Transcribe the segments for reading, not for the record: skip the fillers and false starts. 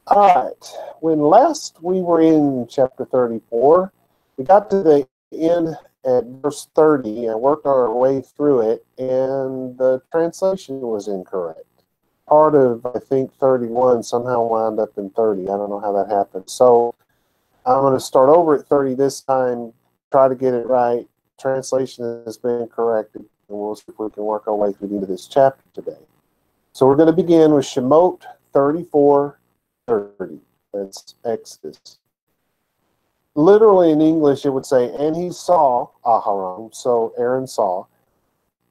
All right. When last we were in chapter 34, we got to the end at verse 30 and worked our way through it, and the translation was incorrect. Part of, I think, 31 somehow wound up in 30. I don't know how that happened. So I'm going to start over at 30 this time, try to get it right. Translation has been corrected, and we'll see if we can work our way through the end of this chapter today. So we're going to begin with Shemot 34:30. That's Exodus. Literally in English, it would say, and he saw Aharon, so Aaron saw,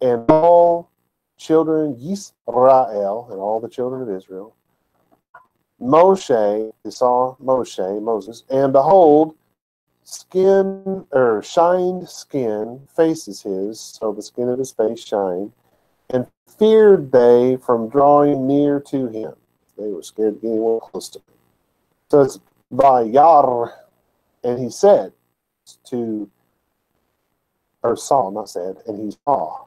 and all children Yisrael, and all the children of Israel, Moshe, he saw Moshe, Moses, and behold, shined skin, faces his, so the skin of his face shined, and feared they from drawing near to him. They were scared to get anyone close to him. So it's Vayar, and he said to, or saw, not said, and he saw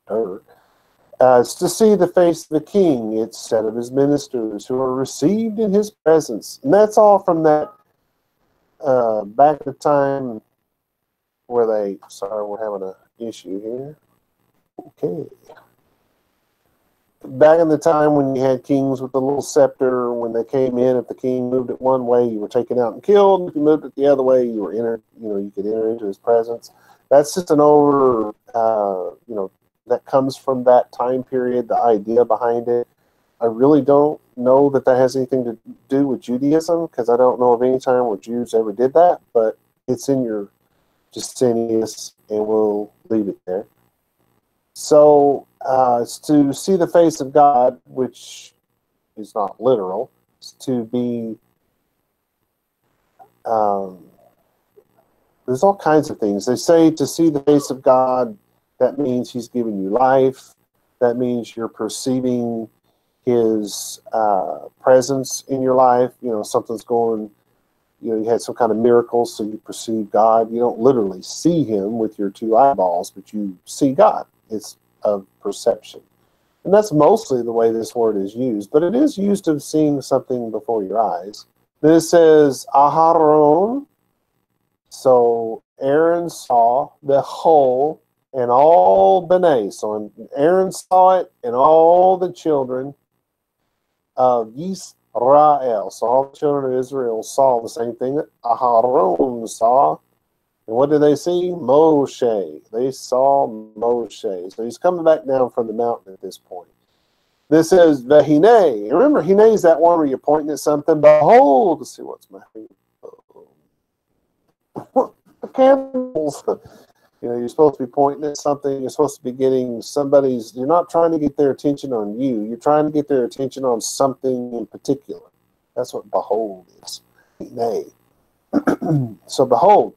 her. It's to see the face of the king, it's said of his ministers who are received in his presence. And that's all from that back at the time where they, sorry, we're having an issue here. Okay. Back in the time when you had kings with the little scepter, when they came in, if the king moved it one way, you were taken out and killed. If you moved it the other way, you were entered, you could enter into his presence. That's just an that comes from that time period, the idea behind it. I really don't know that that has anything to do with Judaism, because I don't know of any time where Jews ever did that, but it's in your Justinius, and we'll leave it there. So it's to see the face of God, which is not literal. It's to be, there's all kinds of things. They say to see the face of God, that means he's giving you life. That means you're perceiving his presence in your life. Something's going, you had some kind of miracle, so you perceive God. You don't literally see him with your two eyeballs, but you see God. It's of perception. And that's mostly the way this word is used, but it is used of seeing something before your eyes. Then it says, Aharon, so Aaron saw the whole, and all B'nai. So Aaron saw it, and all the children of Yisrael. So all the children of Israel saw the same thing that Aharon saw. And what did they see? Moshe. They saw Moshe. So he's coming back down from the mountain at this point. This is Vehine. Remember, Hine is that one where you're pointing at something. Behold, let's see what's my finger. The candles. You're supposed to be pointing at something. You're supposed to be getting somebody's. You're not trying to get their attention on you. You're trying to get their attention on something in particular. That's what behold is. Nay. So behold,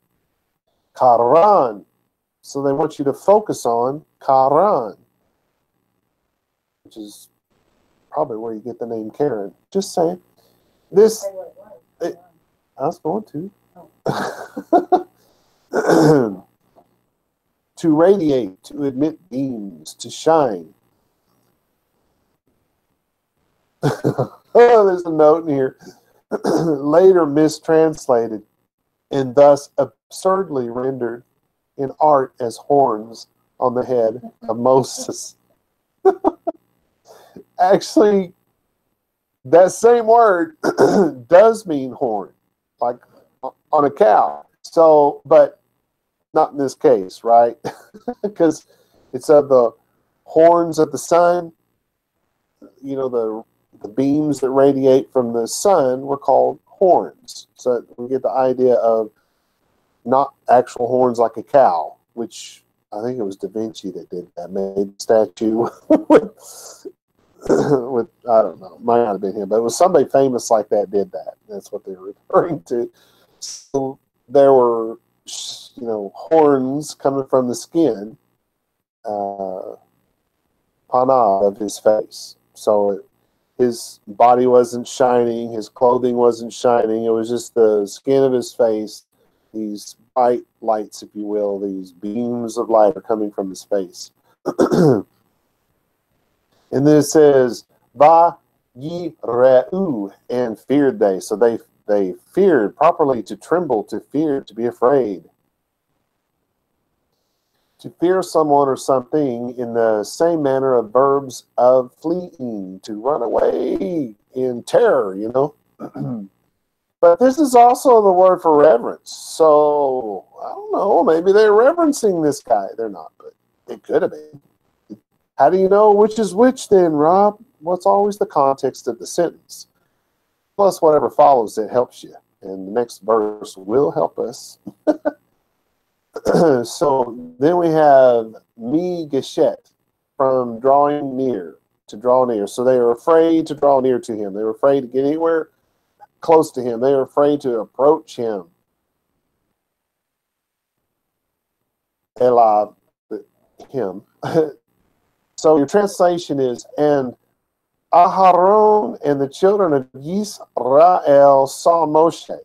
Karan. So they want you to focus on Karan, which is probably where you get the name Karen. Just saying. This. I was going to. Oh. To radiate, to emit beams, to shine. Oh, there's a note in here. Later mistranslated and thus absurdly rendered in art as horns on the head of Moses. Actually, that same word does mean horn, like on a cow. So, but not in this case, right? Because it's of the horns of the sun. The beams that radiate from the sun were called horns. So we get the idea of not actual horns like a cow, which I think it was Da Vinci that did that, made a statue with I don't know, might not have been him, but it was somebody famous like that did that. That's what they were referring to. So there were horns coming from the skin, pana of his face. So his body wasn't shining, his clothing wasn't shining. It was just the skin of his face. These bright lights, if you will, these beams of light are coming from his face. And then it says, Va Yireu, and feared they. So they feared properly, to tremble, to fear, to be afraid. To fear someone or something in the same manner of verbs of fleeing, to run away in terror, you know. But this is also the word for reverence. So, I don't know, maybe they're reverencing this guy. They're not, but it could have been. How do you know which is which then, Rob? What's always the context of the sentence? Plus whatever follows it helps you. And the next verse will help us. So then we have mi geshet, from drawing near, to draw near. So they are afraid to draw near to him. They were afraid to get anywhere close to him. They were afraid to approach him. Elav, him. So your translation is, and Aharon and the children of Yisrael saw Moshe.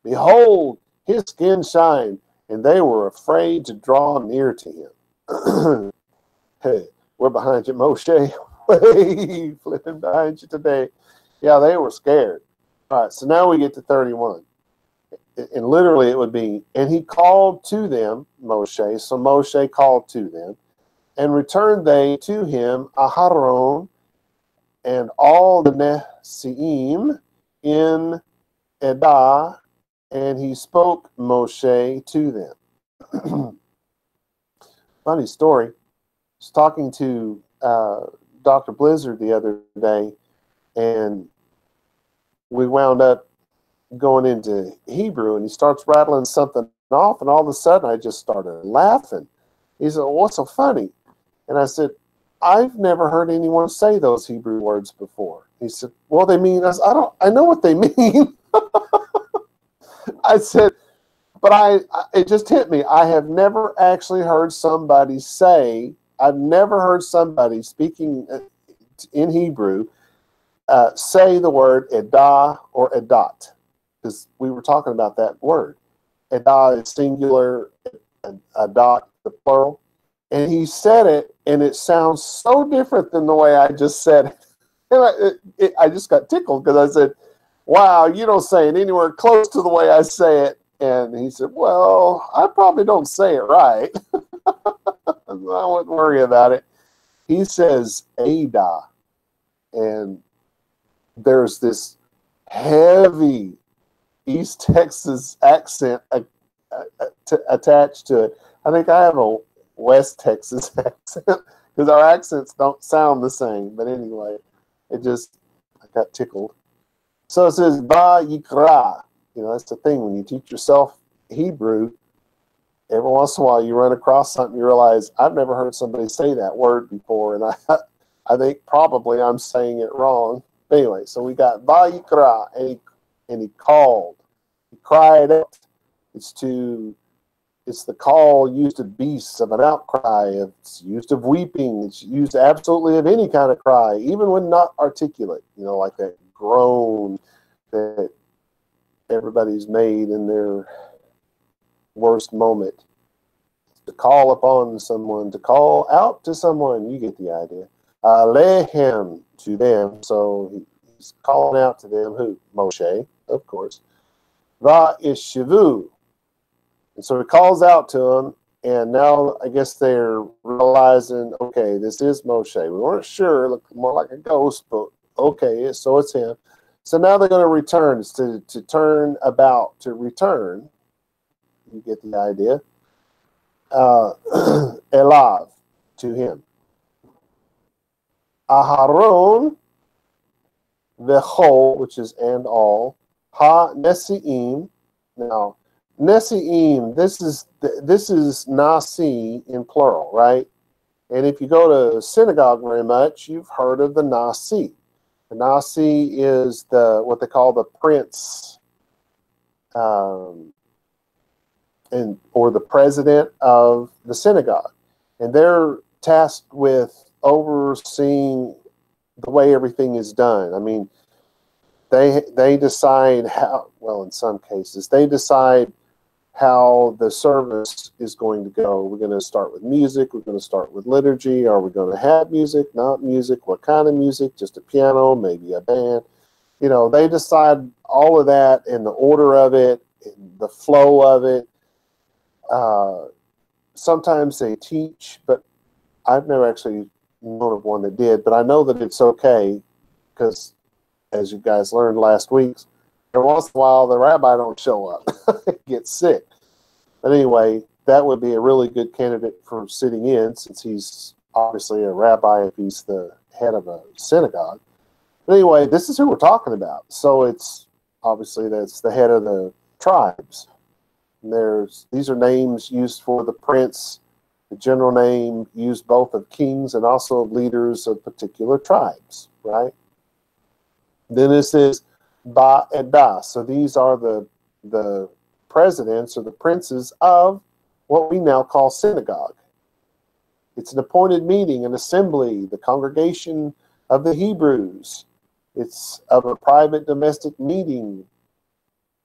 Behold, his skin shined, and they were afraid to draw near to him. Hey, we're behind you, Moshe. Way flipping behind you today. Yeah, they were scared. All right, so now we get to 31. And literally it would be, and he called to them, Moshe. So Moshe called to them, and returned they to him Aharon and all the Nesiim in Edah, and he spoke Moshe to them. Funny story. I was talking to Dr. Blizzard the other day, and we wound up going into Hebrew, and he starts rattling something off, and all of a sudden I just started laughing. He said, well, what's so funny? And I said, I've never heard anyone say those Hebrew words before. He said, well, they mean, I know what they mean. I said, but it just hit me. I have never actually heard somebody say, I've never heard somebody speaking in Hebrew say the word edah or edat, because we were talking about that word. Edah is singular, edat the plural. And he said it, and it sounds so different than the way I just said it. And I just got tickled because I said, wow, you don't say it anywhere close to the way I say it. And he said, well, I probably don't say it right. I wouldn't worry about it. He says Ada. And there's this heavy East Texas accent attached to it. I think I have a West Texas accent because our accents don't sound the same. But anyway, I got tickled. So it says Ba Yikra. You know, that's the thing. When you teach yourself Hebrew, every once in a while you run across something, you realize, I've never heard somebody say that word before, and I think probably I'm saying it wrong. But anyway, so we got Ba Yikra, and he called. He cried out. It's the call used of beasts, of an outcry. It's used of weeping. It's used absolutely of any kind of cry, even when not articulate. You know, like that groan that everybody's made in their worst moment. To call upon someone, to call out to someone. You get the idea. Alehem, to them. So he's calling out to them. Who? Moshe, of course. Va Ishivu. And so he calls out to them, and now I guess they're realizing, okay, this is Moshe. We weren't sure, it looked more like a ghost, but okay, so it's him. So now they're going to return. It's to turn about, to return. You get the idea. Elav, to him. Aharon, vechol, which is and all. Ha nesiim. Now, Nesiim, this is Nasi in plural, right? And if you go to synagogue very much, you've heard of the Nasi. The Nasi is what they call the prince, or the president of the synagogue, and they're tasked with overseeing the way everything is done. I mean, they decide how. Well, in some cases, they decide how the service is going to go. We're going to start with music. We're going to start with liturgy. Are we going to have music, not music? What kind of music? Just a piano, maybe a band. You know, they decide all of that and the order of it, and the flow of it. Sometimes they teach, but I've never actually known of one that did. But I know that it's okay because, as you guys learned last week, every once in a while the rabbi don't show up, gets sick. But anyway, that would be a really good candidate for sitting in, since he's obviously a rabbi if he's the head of a synagogue. But anyway, this is who we're talking about. So it's obviously that's the head of the tribes. And these are names used for the prince, the general name used both of kings and also of leaders of particular tribes, right? Then it says Ba Edah. So these are the presidents or the princes of what we now call synagogue. It's an appointed meeting, an assembly, the congregation of the Hebrews. It's of a private domestic meeting.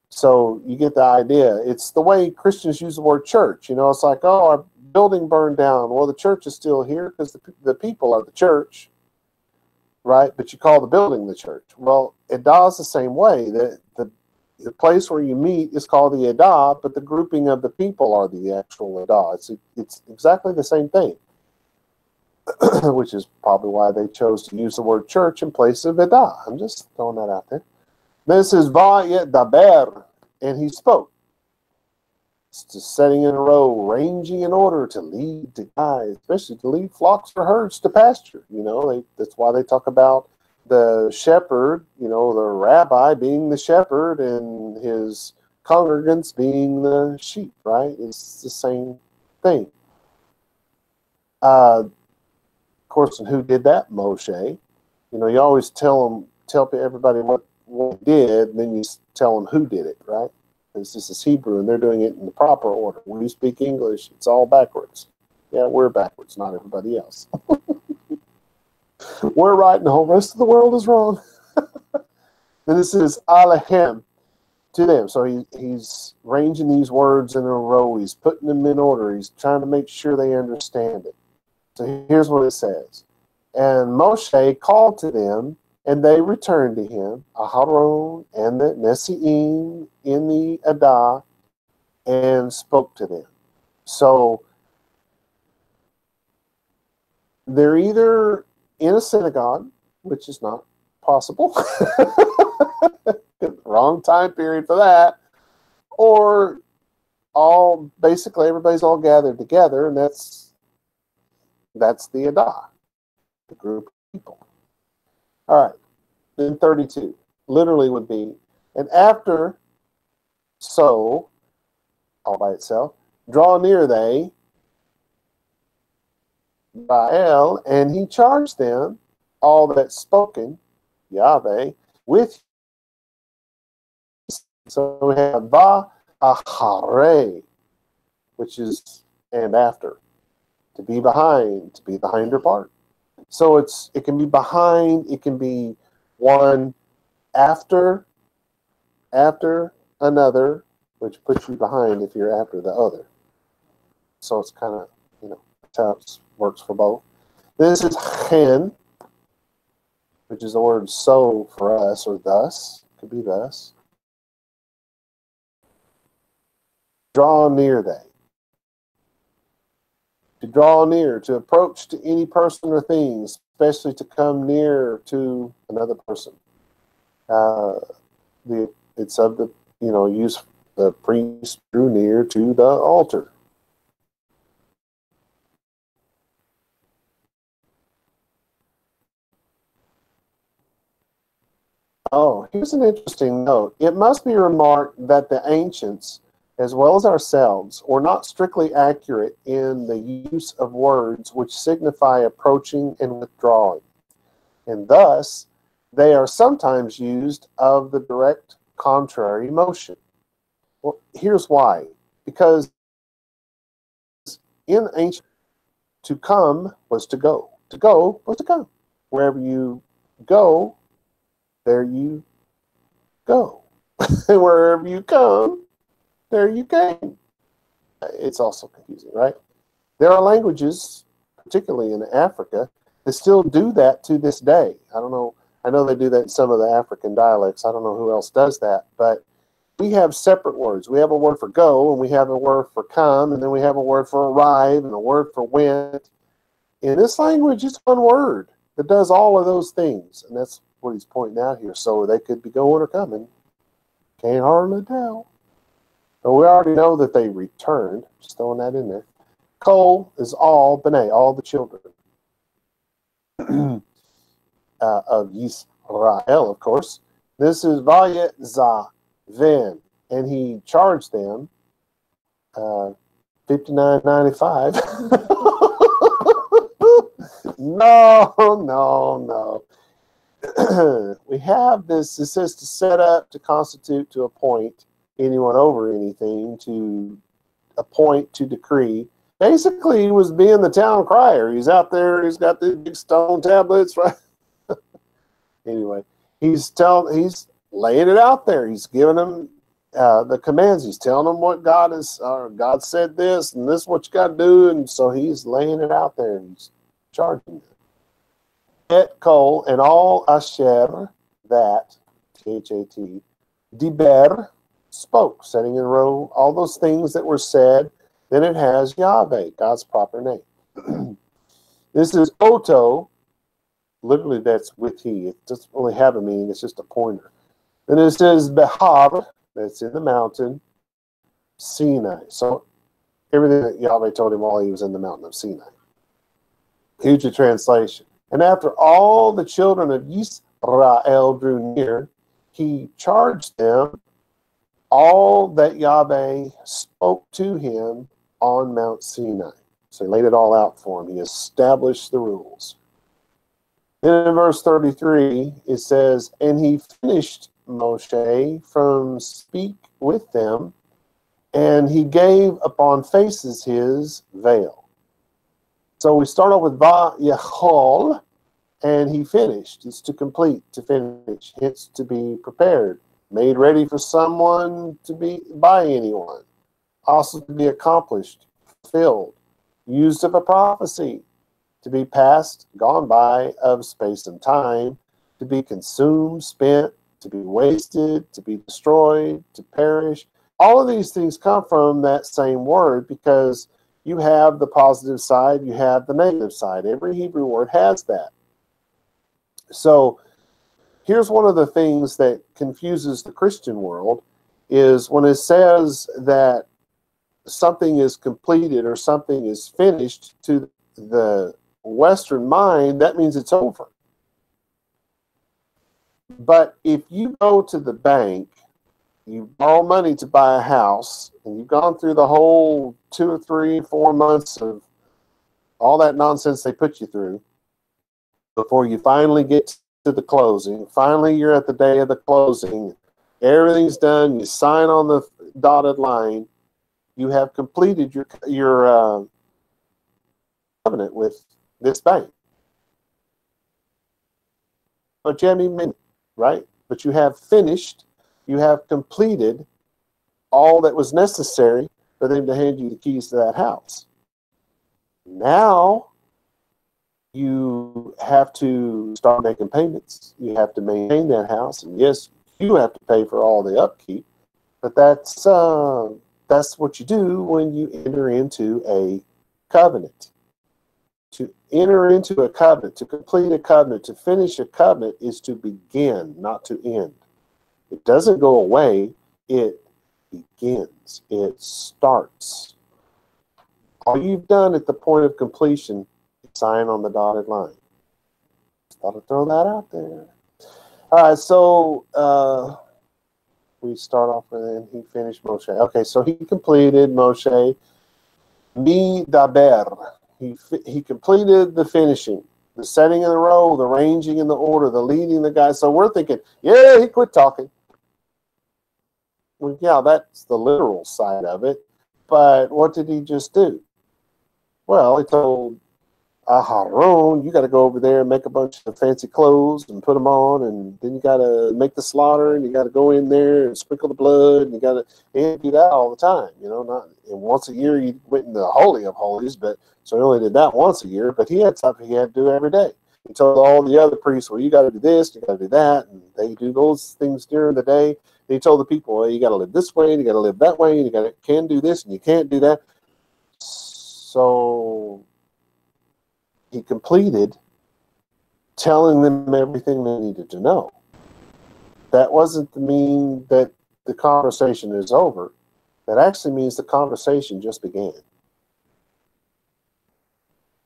So you get the idea. It's the way Christians use the word church. You know, it's like, oh, our building burned down. Well, the church is still here because the people are the church, right? But you call the building the church. Well, Edah is the same way. The place where you meet is called the Edah, but the grouping of the people are the actual Edah. It's exactly the same thing, which is probably why they chose to use the word church in place of Edah. I'm just throwing that out there. Then it says, Va'yet daber, and he spoke. It's just setting in a row, ranging in order to lead, to guide, especially to lead flocks or herds to pasture. You know, that's why they talk about the shepherd, you know, the rabbi being the shepherd and his congregants being the sheep, right? It's the same thing. Of course, and who did that? Moshe. You know, you always tell everybody what he did, and then you tell them who did it, right? Because this is Hebrew, and they're doing it in the proper order. When you speak English, it's all backwards. Yeah, we're backwards, not everybody else. We're right, and the whole rest of the world is wrong. Then it says, Alehem, to them. So he's ranging these words in a row. He's putting them in order. He's trying to make sure they understand it. So here's what it says. And Moshe called to them, and they returned to him, Aharon and the Nesi'im in the Edah, and spoke to them. So they're either in a synagogue, which is not possible, wrong time period for that, or basically everybody's all gathered together, and that's the Edah, the group of people. All right, then 32 literally would be, and after so, all by itself, draw near they, Baal, and he charged them, all that spoken, Yahweh, with. So we have Ba Achare, which is and after, to be behind, to be the hinder part. So it can be behind, it can be one after another, which puts you behind if you're after the other. So it's kind of, that's how it works for both. This is chen, which is the word so for us, or thus, could be thus. Draw near they. To draw near, to approach to any person or thing, especially to come near to another person. It's of the, use the priest drew near to the altar. Oh, here's an interesting note. It must be remarked that the ancients, as well as ourselves, were not strictly accurate in the use of words which signify approaching and withdrawing, and thus they are sometimes used of the direct contrary motion. Well, here's why. Because in ancient, to come was to go. To go was to come. Wherever you go, there you go. And wherever you come, there you came. it's also confusing, right? There are languages, particularly in Africa, that still do that to this day. I don't know. I know they do that in some of the African dialects. I don't know who else does that, but we have separate words. We have a word for go, and we have a word for come, and then we have a word for arrive, and a word for went. In this language, it's one word that does all of those things, and that's what he's pointing out here. So they could be going or coming. Can't hardly tell. But we already know that they returned. Just throwing that in there. Kol is all B'nai, all the children of Yisrael, of course. This is Vayet Zaven, and he charged them $59.95. No. We have this. It says to set up, to constitute, to appoint anyone over anything, to appoint, to decree. Basically, he was being the town crier. He's out there. He's got the big stone tablets, right? Anyway, he's laying it out there. He's giving them the commands. He's telling them what God is. God said this, and this is what you got to do. And so he's laying it out there. And he's charging them. Et kol and all asher that T-H-A-T diber spoke, setting in a row all those things that were said. Then it has Yahweh, God's proper name. This is Oto. Literally, that's with he. It doesn't really have a meaning. It's just a pointer. Then it says Behar. That's in the mountain. Sinai. So everything that Yahweh told him while he was in the mountain of Sinai. Huge translation. And after all the children of Israel drew near, he charged them all that Yahweh spoke to him on Mount Sinai. So he laid it all out for him. He established the rules. Then in verse 33, it says, and he finished Moshe from speak with them, and he gave upon faces his veil. So we start off with Vayachol, and he finished. It's to complete, to finish, hence to be prepared, made ready for someone to be by anyone, also to be accomplished, fulfilled, used of a prophecy, to be past, gone by of space and time, to be consumed, spent, to be wasted, to be destroyed, to perish. All of these things come from that same word because you have the positive side, you have the negative side. Every Hebrew word has that. So here's one of the things that confuses the Christian world is when it says that something is completed or something is finished to the Western mind, that means it's over. But if you go to the bank, you borrow money to buy a house, and you've gone through the whole 2 or 3, 4 months of all that nonsense they put you through before you finally get to the closing. Finally, you're at the day of the closing. Everything's done. You sign on the dotted line. You have completed your covenant with this bank. But you haven't even made it, right? But you have finished. You have completed all that was necessary for them to hand you the keys to that house. Now you have to start making payments. You have to maintain that house, and yes, you have to pay for all the upkeep. But that's what you do when you enter into a covenant. To enter into a covenant, to complete a covenant, to finish a covenant is to begin, not to end. It doesn't go away. It begins. It starts. All you've done at the point of completion is sign on the dotted line. Just thought I'd throw that out there. All right, so we start off with him. He finished Moshe. Okay, so he completed Moshe. Mi daber. He completed the finishing, the setting in the row, the ranging in the order, the leading the guy. So we're thinking, yeah, he quit talking. Well, yeah, that's the literal side of it. But what did he just do? Well, he told Aharon, you got to go over there and make a bunch of fancy clothes and put them on, and then you got to make the slaughter, and you got to go in there and sprinkle the blood, and you got to do that all the time. You know, And once a year he went in the Holy of Holies, but so he only did that once a year, but he had something he had to do every day. He told all the other priests, well, you got to do this, you got to do that, and they do those things during the day. And he told the people, well, you got to live this way, and you got to live that way, and you can do this, and you can't do that. So he completed telling them everything they needed to know. That wasn't to mean that the conversation is over. That actually means the conversation just began.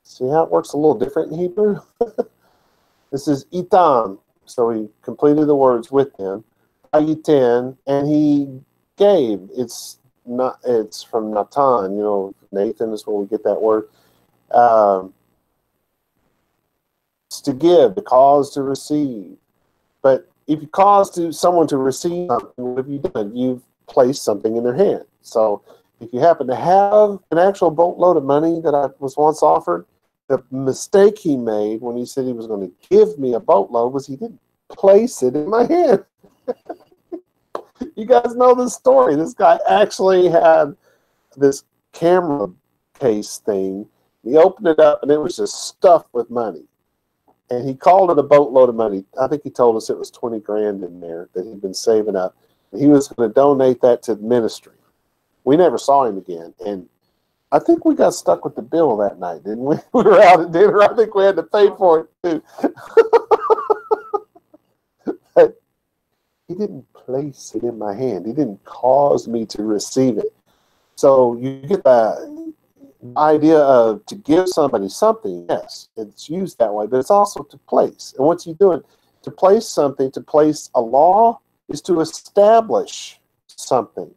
See how it works a little different in Hebrew? This is itam. So he completed the words with them. Ayitin, and he gave. It's from Natan, Nathan is where we get that word. It's to give, to cause to receive. But if you cause someone to receive something, what have you done? You've placed something in their hand. So if you happen to have an actual boatload of money that I was once offered, the mistake he made when he said he was going to give me a boatload was he didn't place it in my hand. You guys know this story. This guy actually had this camera case thing. He opened it up, and it was just stuffed with money. And he called it a boatload of money. I think he told us it was 20 grand in there that he'd been saving up. And he was going to donate that to the ministry. We never saw him again. And I think we got stuck with the bill that night, didn't we? We were out at dinner. I think we had to pay for it, too. But he didn't place it in my hand. He didn't cause me to receive it. So you get the idea of to give somebody something. Yes, it's used that way, but it's also to place. And what's he doing? To place something, to place a law, is to establish something.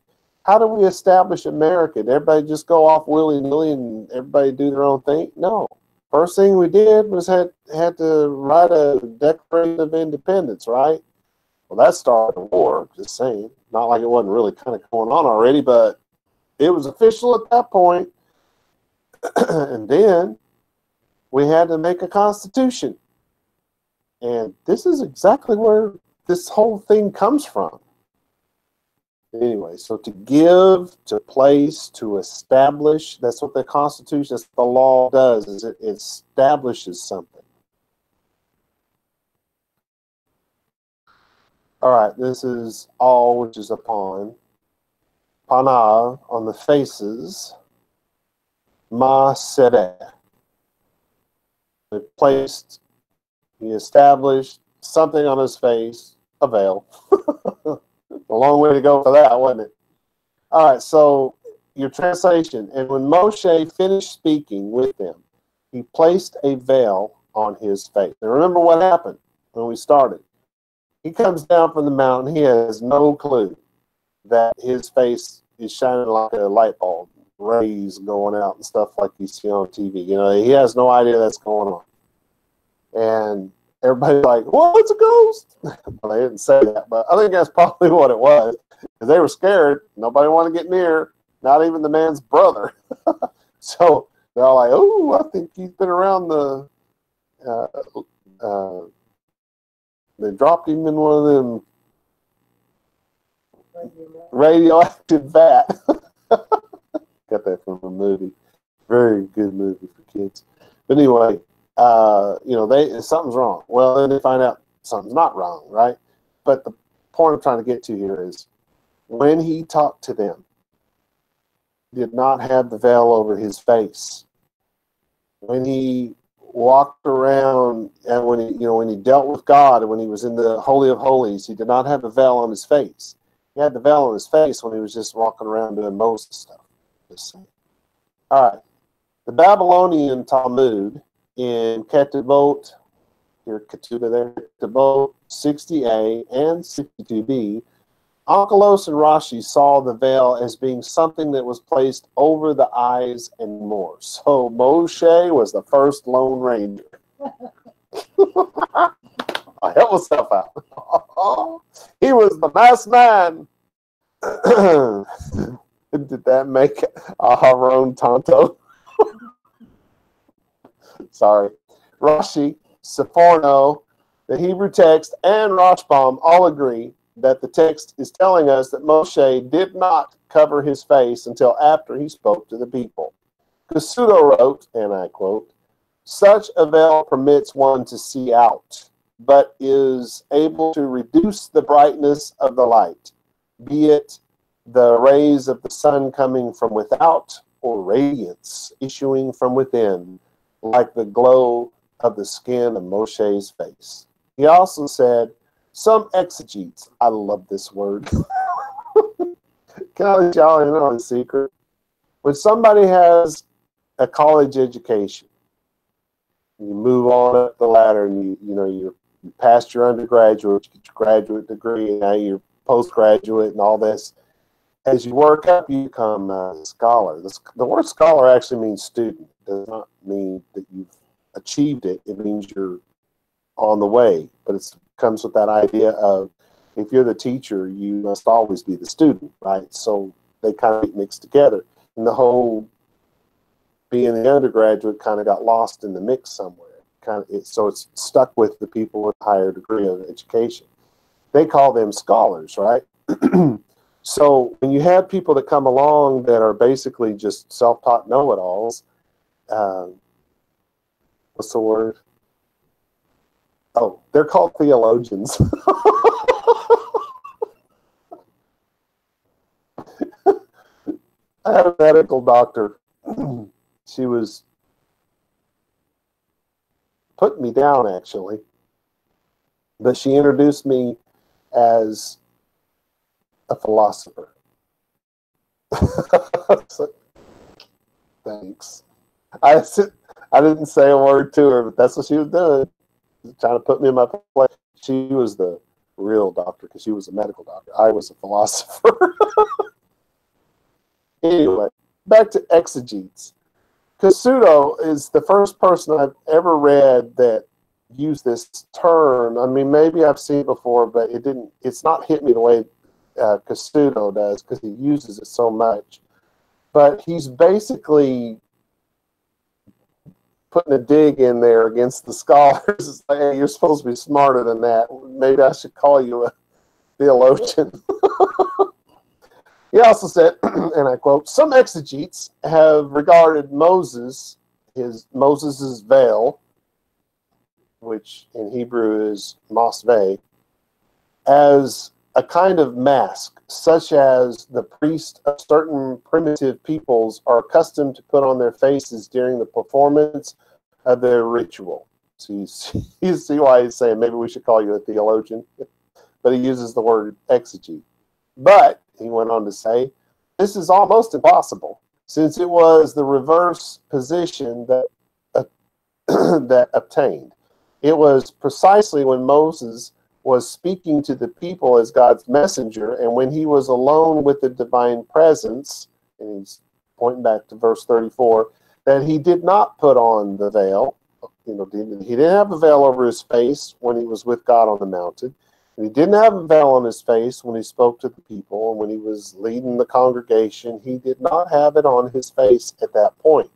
How do we establish America? Did everybody just go off willy-nilly and everybody do their own thing? No. First thing we did was had to write a Declaration of Independence, right? Well, that started a war, just saying. Not like it wasn't really kind of going on already, but it was official at that point. And then we had to make a constitution. And this is exactly where this whole thing comes from. Anyway, so to give, to place, to establish, that's what the Constitution, that's what the law does, is it establishes something. All right, this is all which is upon. Panav, on the faces. Ma sereh. He placed, he established something on his face, a veil. A long way to go for that, wasn't it? All right, so your translation. And when Moshe finished speaking with them, he placed a veil on his face. Now remember what happened when we started. He comes down from the mountain. He has no clue that his face is shining like a light bulb, rays going out and stuff like you see on TV. He has no idea that's going on. And everybody's like, well, it's a ghost. Well, they didn't say that, but I think that's probably what it was. Because they were scared. Nobody wanted to get near, not even the man's brother. So they're all like, oh, I think he's been around they dropped him in one of them radioactive vat. Got that from a movie. Very good movie for kids. But anyway, something's wrong. Well, then they find out something's not wrong, right? But the point I'm trying to get to here is when he talked to them, he did not have the veil over his face. When he walked around and when he dealt with God and when he was in the Holy of Holies, he did not have a veil on his face. He had the veil on his face when he was just walking around doing Moses stuff. Just saying. All right. The Babylonian Talmud in Ketubot, here Ketubah there, Ketubot 60a and 62b, Onkelos and Rashi saw the veil as being something that was placed over the eyes and more. So Moshe was the first Lone Ranger. I help myself out. He was the masked man. Did that make Aharon Tonto? Sorry. Rashi, Sephorno, the Hebrew text, and Rashbam all agree that the text is telling us that Moshe did not cover his face until after he spoke to the people. Kasuto wrote, and I quote, "Such a veil permits one to see out, but is able to reduce the brightness of the light, be it the rays of the sun coming from without or radiance issuing from within, like the glow of the skin of Moshe's face." He also said, some exegetes, I love this word. Can I let y'all in on a secret? When somebody has a college education, you move on up the ladder and you passed your undergraduate, you get your graduate degree, and now you're postgraduate and all this. As you work up, you become a scholar. The word scholar actually means student. It does not mean that you've achieved it. It means you're on the way. But it comes with that idea of if you're the teacher, you must always be the student, right? So they kind of get mixed together. And the whole being the undergraduate kind of got lost in the mix somewhere. So it's stuck with the people with a higher degree of education. They call them scholars, right? So when you have people that come along that are basically just self-taught know-it-alls, what's the word? Oh, they're called theologians. I had a medical doctor. She was putting me down, actually. But she introduced me as a philosopher. So, thanks. I didn't say a word to her, but that's what she was doing. Trying to put me in my place. She was the real doctor because she was a medical doctor. I was a philosopher. Anyway, back to exegetes. Kasuto is the first person I've ever read that used this term. I mean, maybe I've seen it before, but it's not hit me the way Kasuto does because he uses it so much. But he's basically putting a dig in there against the scholars. It's like, hey, you're supposed to be smarter than that. Maybe I should call you a theologian. He also said, and I quote, some exegetes have regarded Moses' veil, which in Hebrew is masveh, as a kind of mask, such as the priests of certain primitive peoples are accustomed to put on their faces during the performance of their ritual. So you see why he's saying maybe we should call you a theologian, but he uses the word exegete. But he went on to say, this is almost impossible, since it was the reverse position that that obtained. It was precisely when Moses was speaking to the people as God's messenger, and when he was alone with the divine presence, and he's pointing back to verse 34, that he did not put on the veil. He didn't have a veil over his face when he was with God on the mountain. And he didn't have a veil on his face when he spoke to the people, and when he was leading the congregation, he did not have it on his face at that point,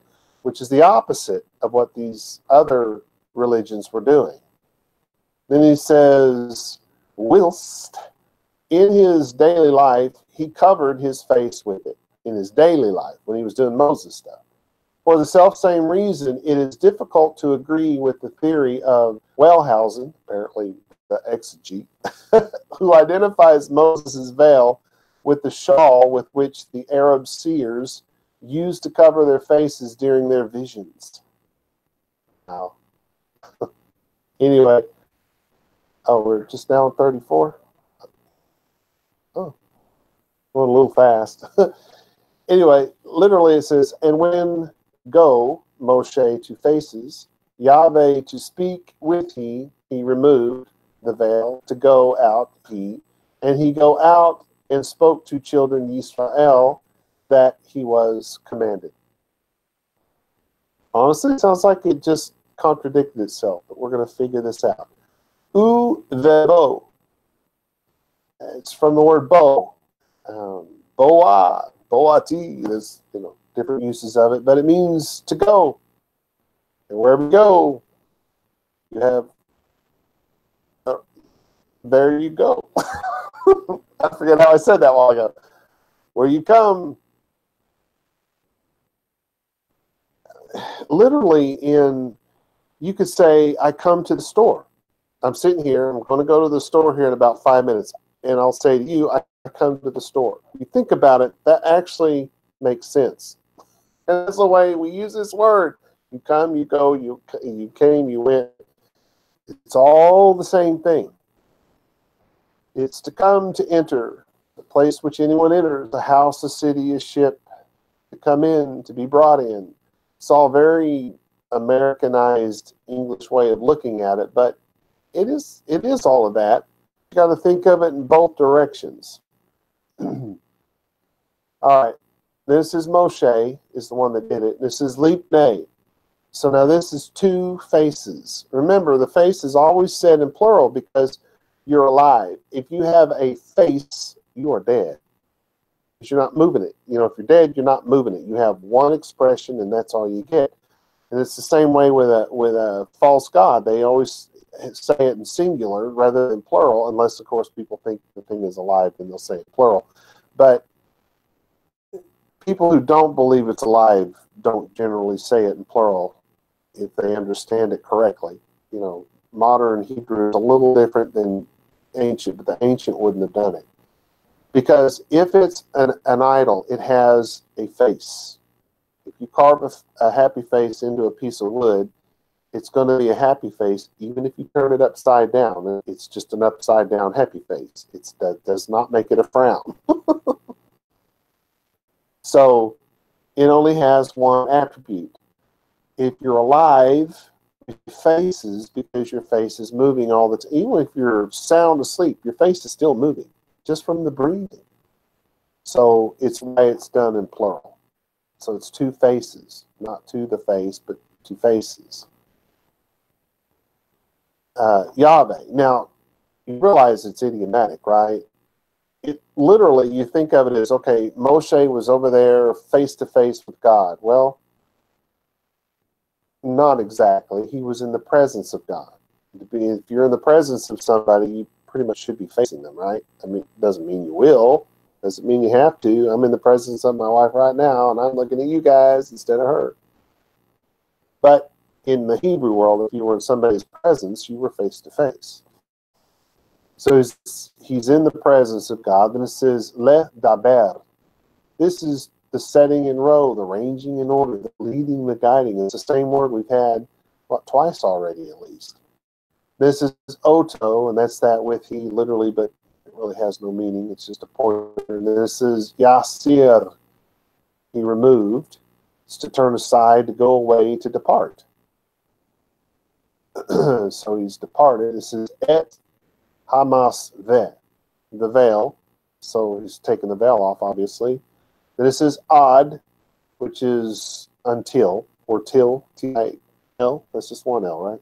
which is the opposite of what these other religions were doing. Then he says, whilst in his daily life, he covered his face with it, in his daily life, when he was doing Moses stuff. For the self-same reason, it is difficult to agree with the theory of Wellhausen, apparently the exegete, who identifies Moses' veil with the shawl with which the Arab seers used to cover their faces during their visions. Wow. Anyway, we're just now on 34. Oh, going a little fast. Anyway, literally it says, and when go Moshe to faces, Yahweh to speak with he removed the veil to go out and he go out and spoke to children Yisrael that he was commanded. Honestly, it sounds like it just contradicted itself, but we're going to figure this out. U-vebo. It's from the word bow. Boa, boati. There's different uses of it, but it means to go. And wherever you go, you have there you go. I forget how I said that a while ago. Where you come, literally you could say, I come to the store. I'm sitting here, I'm going to go to the store here in about 5 minutes, and I'll say to you, I come to the store. You think about it, that actually makes sense. And that's the way we use this word. You come, you go, you came, you went. It's all the same thing. It's to come, to enter, the place which anyone enters, the house, a city, a ship, to come in, to be brought in. It's all very Americanized English way of looking at it, but it is all of that. You got to think of it in both directions. All right. This is Moshe, is the one that did it. This is Lipnei. So now this is two faces. Remember, the face is always said in plural because you're alive. If you have a face, you are dead. Because you're not moving it. You know, if you're dead, you're not moving it. You have one expression, and that's all you get. And it's the same way with a false god. They always say it in singular rather than plural, unless, of course, people think the thing is alive, then they'll say it plural. But people who don't believe it's alive don't generally say it in plural if they understand it correctly. You know, modern Hebrew is a little different than ancient, but the ancient wouldn't have done it. Because if it's an idol, it has a face. If you carve a happy face into a piece of wood, it's going to be a happy face, even if you turn it upside down. It's just an upside down happy face. That does not make it a frown. So it only has one attribute. If you're alive, your face is, because your face is moving all the time. Even if you're sound asleep, your face is still moving, just from the breathing. So it's why it's done in plural. So it's two faces, not to the face, but two faces. Yahweh. Now, you realize it's idiomatic, right? It literally, you think of it as, okay, Moshe was over there face to face with God. Well, not exactly. He was in the presence of God. If you're in the presence of somebody, you pretty much should be facing them, right? I mean, it doesn't mean you will. Doesn't mean you have to. I'm in the presence of my wife right now, and I'm looking at you guys instead of her. But in the Hebrew world, if you were in somebody's presence, you were face to face. So he's in the presence of God. Then it says, Le daber. This is the setting in row, the ranging in order, the leading, the guiding. It's the same word we've had, twice already at least. This is Oto, and that's that with he, literally, but it really has no meaning. It's just a pointer. And this is Yasir. He removed. It's to turn aside, to go away, to depart. So he's departed. This is Et Hamas Ve, the veil. So he's taken the veil off, obviously. Then this is Ad, which is until, or till, T-I-L. That's just one L, right?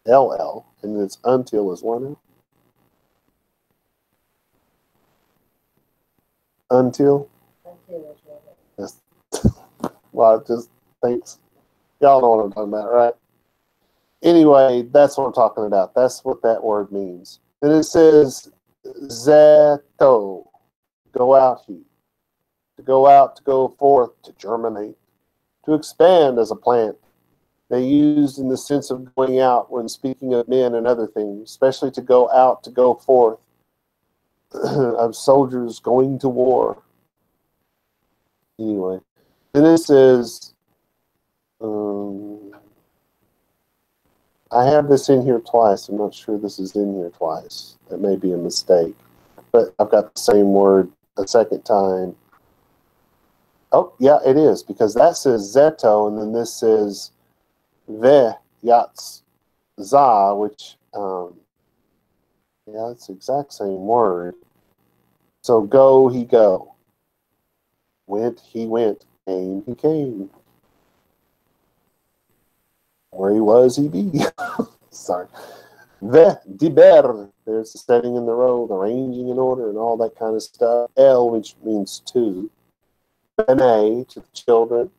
L-L, and it's until is one L. Until? Until is one L. Yes. Well, just thanks. Y'all know what I'm talking about, right? Anyway, that's what I'm talking about. That's what that word means. Then it says Zeto, go out he. To go out, to go forth, to germinate, to expand as a plant. They used in the sense of going out when speaking of men and other things, especially to go out, to go forth, of soldiers going to war. Anyway, then it says, I have this in here twice. I'm not sure this is in here twice. That may be a mistake. But I've got the same word a second time. Oh, yeah, it is, because that says Zeto, and then this says Ve Yatz Za, which, yeah, it's the exact same word. So go, he go. Went, he went. Came, he came. Where he was, he be. Sorry. Ve diber. There's the setting in the row, the ranging in order, and all that kind of stuff. El, which means two. Bene, to the children.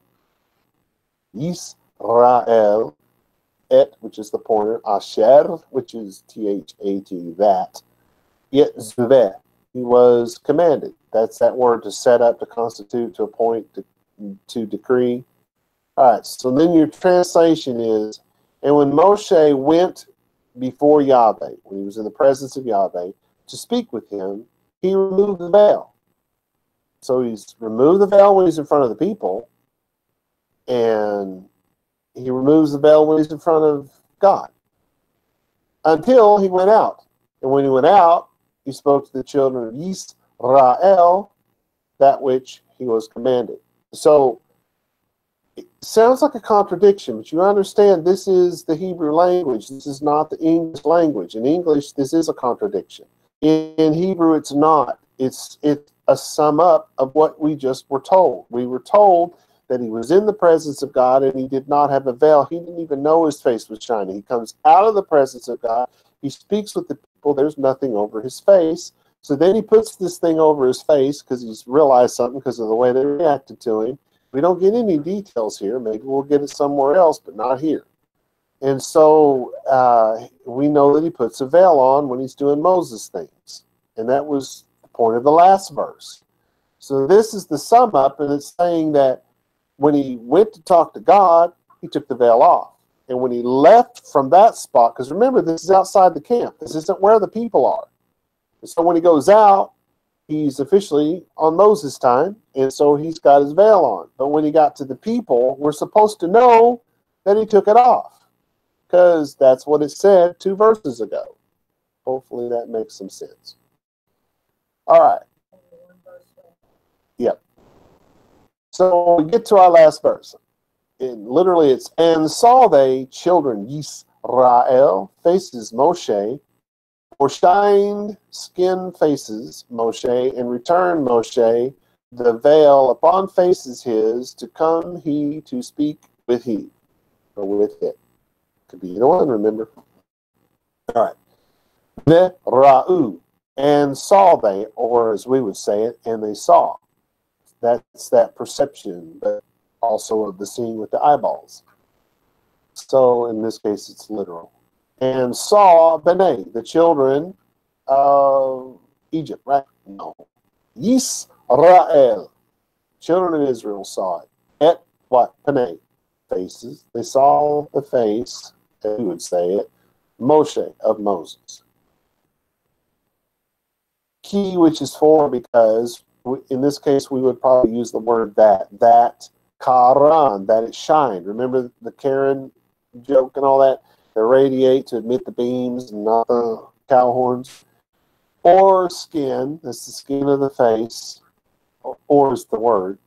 Yisrael. Et, which is the pointer. Asher, which is T-H-A-T, that. Yet zuveh, he was commanded. That's that word to set up, to constitute, to appoint, to decree. All right, so then your translation is, and when Moshe went before Yahweh, when he was in the presence of Yahweh, to speak with him, he removed the veil. So he's removed the veil when he's in front of the people, and he removes the veil when he's in front of God, until he went out. And when he went out, he spoke to the children of Yisrael, that which he was commanded. So it sounds like a contradiction, but you understand this is the Hebrew language. This is not the English language. In English, this is a contradiction. In Hebrew, it's not. It's a sum up of what we just were told. We were told that he was in the presence of God and he did not have a veil. He didn't even know his face was shining. He comes out of the presence of God. He speaks with the people. There's nothing over his face. So then he puts this thing over his face because he's realized something because of the way they reacted to him. We don't get any details here. Maybe we'll get it somewhere else, but not here. And so we know that he puts a veil on when he's doing Moses things. And that was the point of the last verse. So this is the sum up, and it's saying that when he went to talk to God, he took the veil off. And when he left from that spot, because remember, this is outside the camp. This isn't where the people are. And so when he goes out, he's officially on Moses' time, and so he's got his veil on. But when he got to the people, we're supposed to know that he took it off, because that's what it said 2 verses ago. Hopefully that makes some sense. All right. Yep. So we get to our last verse. Literally it's, and saw they children Yisrael, faces Moshe, or shined skin faces Moshe, and returned Moshe the veil upon faces his, to come he to speak with he, or with it. Could be either one, remember. All right. The Ra'u, and saw they, or as we would say it, and they saw. That's that perception, but also of the seeing with the eyeballs. So in this case, it's literal. And saw B'nai, the children of Egypt, right? No. Yisrael, children of Israel saw it. At what? B'nai, faces. They saw the face, as we would say it, Moshe, of Moses. Key, which is for, because in this case, we would probably use the word that karan, that it shined. Remember the Karen joke and all that? They radiate to admit the beams and not the cow horns. Or skin, that's the skin of the face. Or is the word.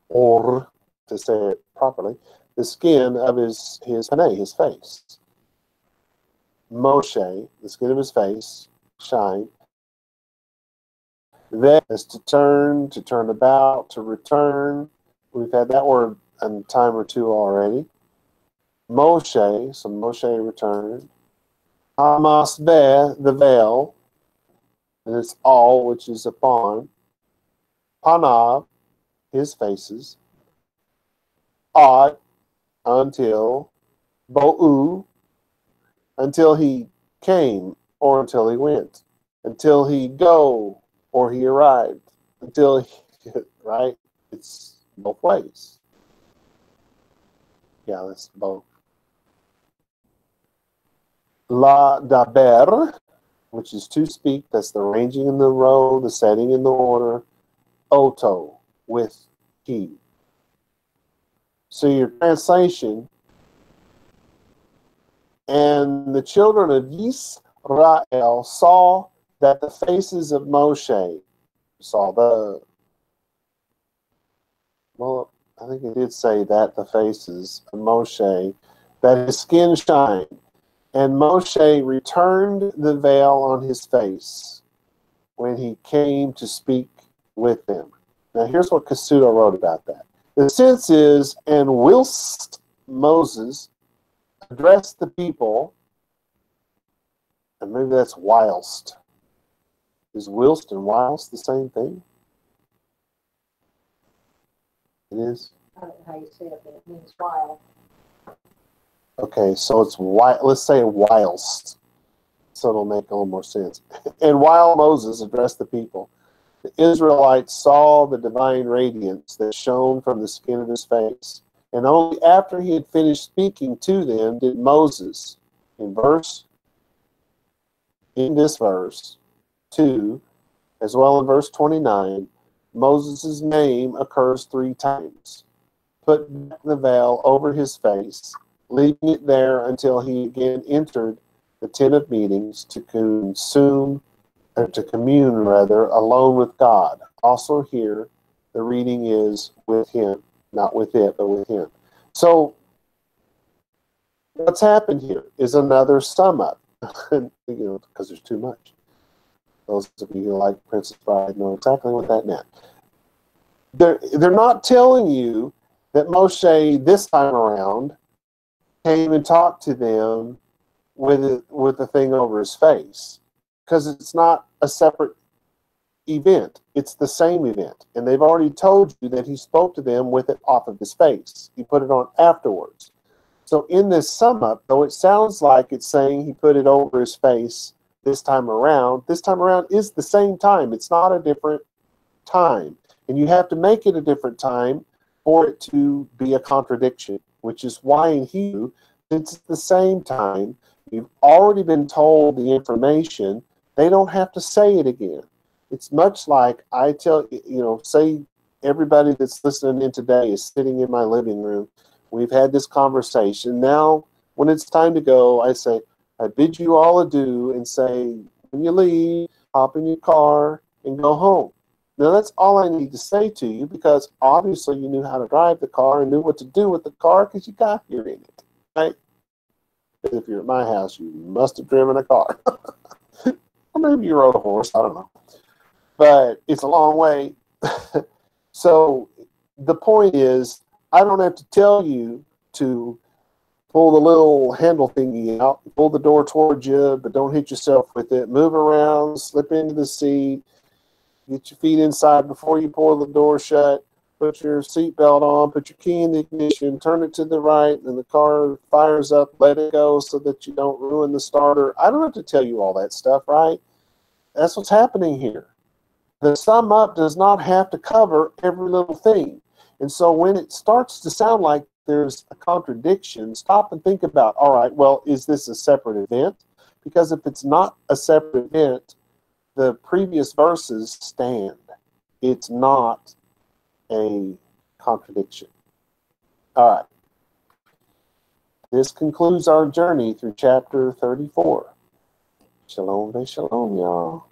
Or, to say it properly, the skin of his paneh, his face. Moshe, the skin of his face, shine. That is to turn about, to return. We've had that word a time or two already. Moshe, so Moshe returned. Hamasbeh, the veil, and it's all which is upon. Panav, his faces. Ad, until. Bo'u, until he came, or until he went. Until he go, or he arrived. Until he, right? It's both ways. Yeah, that's both. La daber, which is to speak. That's the arranging in the row, the setting in the order. Oto, with he. So your translation, and the children of Yisrael saw that the faces of Moshe, saw the, well, I think it did say that the faces of Moshe, that his skin shined. And Moshe returned the veil on his face when he came to speak with them. Now here's what Kasuto wrote about that. The sense is, and whilst Moses addressed the people, and maybe that's whilst. Is whilst and whilst the same thing? It is? I don't know how you say it, but it means while. Okay, so it's let's say whilst. so it'll make a little more sense. And while Moses addressed the people, the Israelites saw the divine radiance that shone from the skin of his face. And only after he had finished speaking to them did Moses, in this verse 2, as well in verse 29, Moses' name occurs 3 times. Put back the veil over his face, leaving it there until he again entered the tent of meetings to commune alone with God. Also here, the reading is with him, not with it, but with him. So what's happened here is another sum up, because there's too much. Those of you who like Princess Bride know exactly what that meant. They're not telling you that Moshe this time around came and talked to them with the thing over his face, because it's not a separate event. It's the same event. And they've already told you that he spoke to them with it off of his face. He put it on afterwards. So in this sum up, though it sounds like it's saying he put it over his face this time around is the same time. It's not a different time. And you have to make it a different time for it to be a contradiction, which is why in Hebrew, since it's the same time, you've already been told the information, they don't have to say it again. It's much like I tell, say everybody that's listening in today is sitting in my living room. We've had this conversation. Now, when it's time to go, I say, I bid you all adieu and say, when you leave, hop in your car and go home. Now, that's all I need to say to you, because obviously you knew how to drive the car and knew what to do with the car because you got here in it, right? If you're at my house, you must have driven a car. Or maybe you rode a horse, I don't know. But it's a long way. So the point is, I don't have to tell you to pull the little handle thingy out, pull the door towards you, but don't hit yourself with it. Move around, slip into the seat, get your feet inside before you pull the door shut, put your seatbelt on, put your key in the ignition, turn it to the right, and the car fires up, let it go so that you don't ruin the starter. I don't have to tell you all that stuff, right? That's what's happening here. The sum up does not have to cover every little thing. And so when it starts to sound like there's a contradiction, stop and think about, all right, well, is this a separate event? Because if it's not a separate event, the previous verses stand. It's not a contradiction. All right. This concludes our journey through chapter 34. Shalom, y'all.